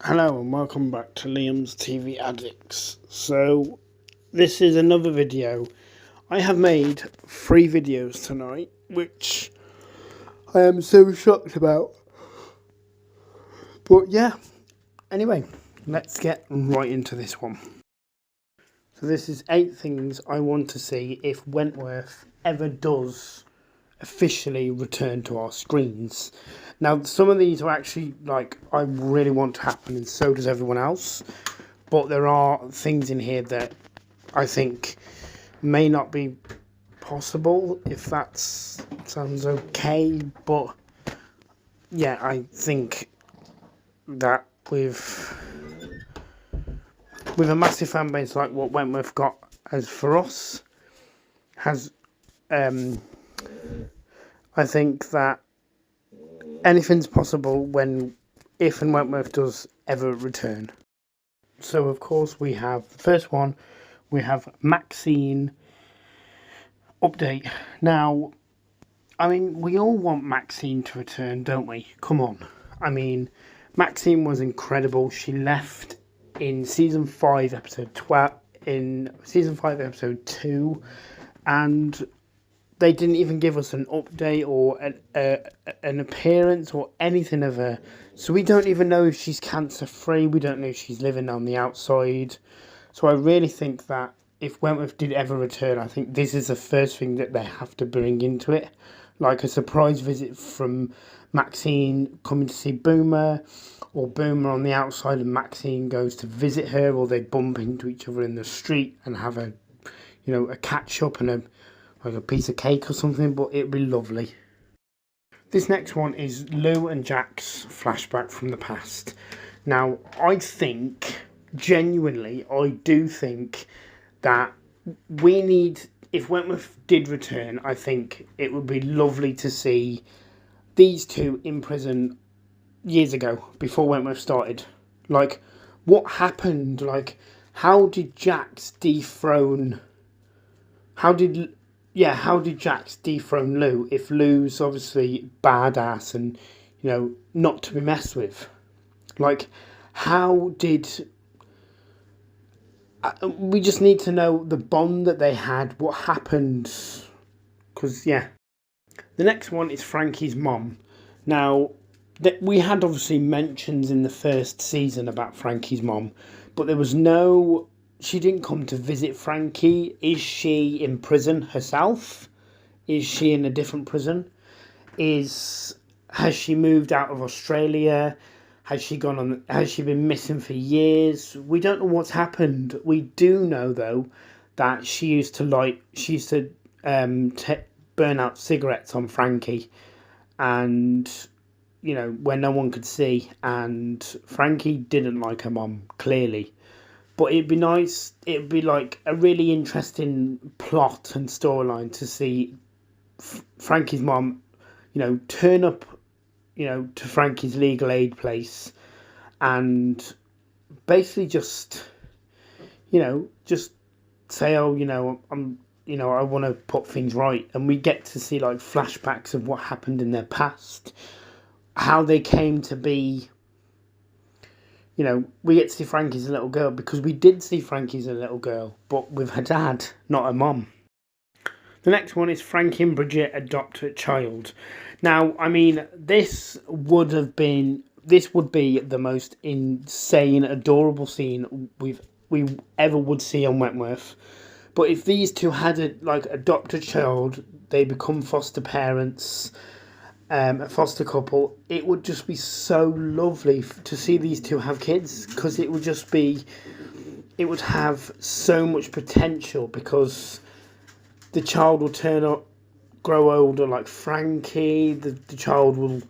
Hello and welcome back to Liam's TV Addicts. So this is another video. I have made 3 videos tonight, which I am so shocked about. But yeah, anyway, let's get right into this one. So this is 8 things I want to see if Wentworth ever does officially return to our screens. Now, some of these are actually, I really want to happen, and so does everyone else. But there are things in here that I think may not be possible, if that sounds okay. But, yeah, I think that with a massive fan base like what Wentworth got as for us, I think that anything's possible if and Wentworth does ever return. So of course we have the first one, we have Maxine update. Now, I mean, we all want Maxine to return, don't we? Come on. I mean, Maxine was incredible. She left in season 5 episode 2, and they didn't even give us an update or an appearance or anything of her. So we don't even know if she's cancer free. We don't know if she's living on the outside. So I really think that if Wentworth did ever return, I think this is the first thing that they have to bring into it. Like a surprise visit from Maxine coming to see Boomer, or Boomer on the outside and Maxine goes to visit her, or they bump into each other in the street and have a catch up and a piece of cake or something, but it'd be lovely. This next one is Lou and Jack's flashback from the past. Now, I think, genuinely, I do think that if Wentworth did return, I think it would be lovely to see these two in prison years ago, before Wentworth started. Like, what happened? Like, how did Jax dethrone Lou if Lou's obviously badass and, not to be messed with? Like, how did... we just need to know the bond that they had, what happened, because, yeah. The next one is Franky's mom. Now, we had obviously mentions in the first season about Franky's mom, but there was no... She didn't come to visit Franky. Is she in prison herself? Is she in a different prison? Has she moved out of Australia? Has she been missing for years? We don't know what's happened. We do know though that she used to burn out cigarettes on Franky, and when no one could see, and Franky didn't like her mom, clearly. But it'd be nice, it'd be like a really interesting plot and storyline to see Franky's mom, turn up, to Franky's legal aid place and basically just say, oh, I want to put things right. And we get to see like flashbacks of what happened in their past, how they came to be. We get to see Franky as a little girl, because we did see Franky as a little girl, but with her dad, not her mom. The next one is Franky and Bridget adopt a child. Now, I mean, this would be the most insane, adorable scene we ever would see on Wentworth. But if these two had adopt a child, they become foster parents, a foster couple, it would just be so lovely to see these two have kids, because it would have so much potential, because the child will turn up, grow older like Franky, the child will,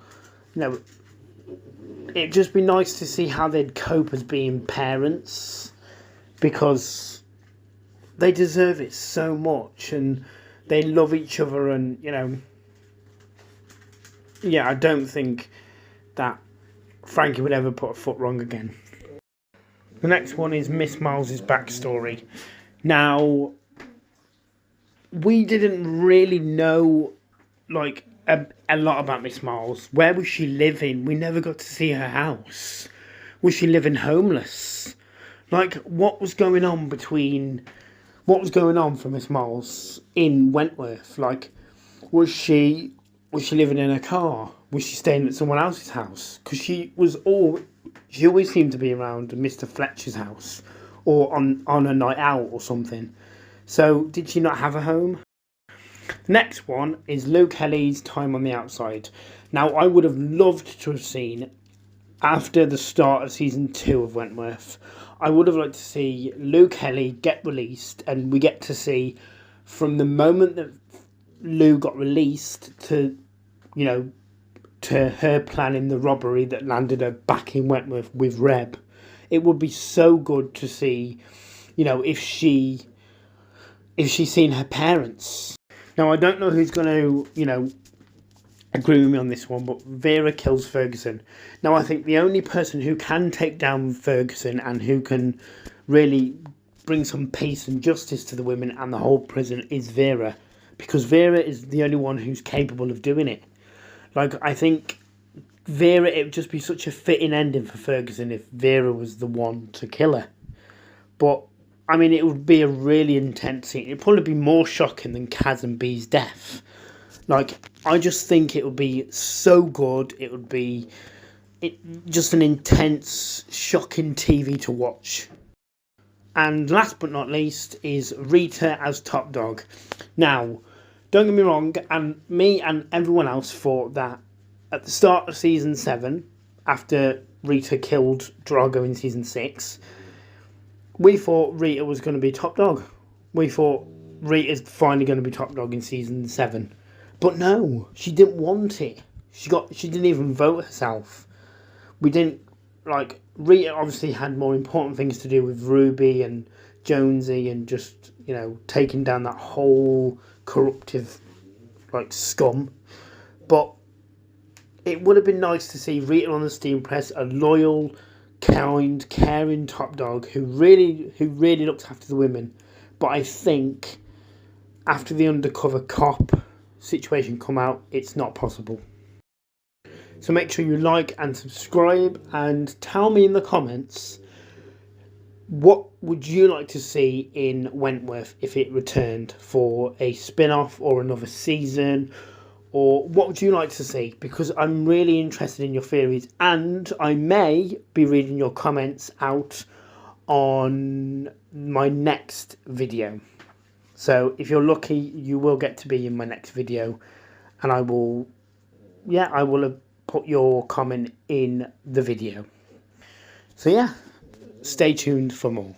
it'd just be nice to see how they'd cope as being parents, because they deserve it so much and they love each other, and yeah, I don't think that Franky would ever put a foot wrong again. The next one is Miss Miles's backstory. Now, we didn't really know a lot about Miss Miles. Where was she living? We never got to see her house. Was she living homeless? Like, what was going on for Miss Miles in Wentworth? Like, was she living in a car? Was she staying at someone else's house? Because she always seemed to be around Mr. Fletcher's house, or on a night out or something. So did she not have a home? The next one is Lou Kelly's time on the outside. Now, I would have loved to have seen, after the start of season 2 of Wentworth, I would have liked to see Lou Kelly get released, and we get to see from the moment that Lou got released to her planning the robbery that landed her back in Wentworth with Reb. It would be so good to see, if she's seen her parents. Now, I don't know who's going to, agree with me on this one, but Vera kills Ferguson. Now, I think the only person who can take down Ferguson and who can really bring some peace and justice to the women and the whole prison is Vera, because Vera is the only one who's capable of doing it. Like, I think Vera, it would just be such a fitting ending for Ferguson if Vera was the one to kill her. But, I mean, it would be a really intense scene. It'd probably be more shocking than Kaz and B's death. Like, I just think it would be so good. It would be just an intense, shocking TV to watch. And last but not least is Rita as top dog. Now, don't get me wrong, and me and everyone else thought that at the start of season 7, after Rita killed Drago in season 6, we thought Rita was going to be top dog. We thought Rita's finally going to be top dog in season 7. But no, she didn't want it. She didn't even vote herself. Rita obviously had more important things to do with Ruby and Jonesy and just, taking down that whole corruptive, scum. But it would have been nice to see Rita on the steam press, a loyal, kind, caring top dog who really looks after the women. But I think after the undercover cop situation come out, it's not possible. So make sure you like and subscribe, and tell me in the comments, what would you like to see in Wentworth if it returned for a spin-off or another season, or what would you like to see? Because I'm really interested in your theories, and I may be reading your comments out on my next video. So if you're lucky, you will get to be in my next video, and I will have put your comment in the video. So yeah, stay tuned for more.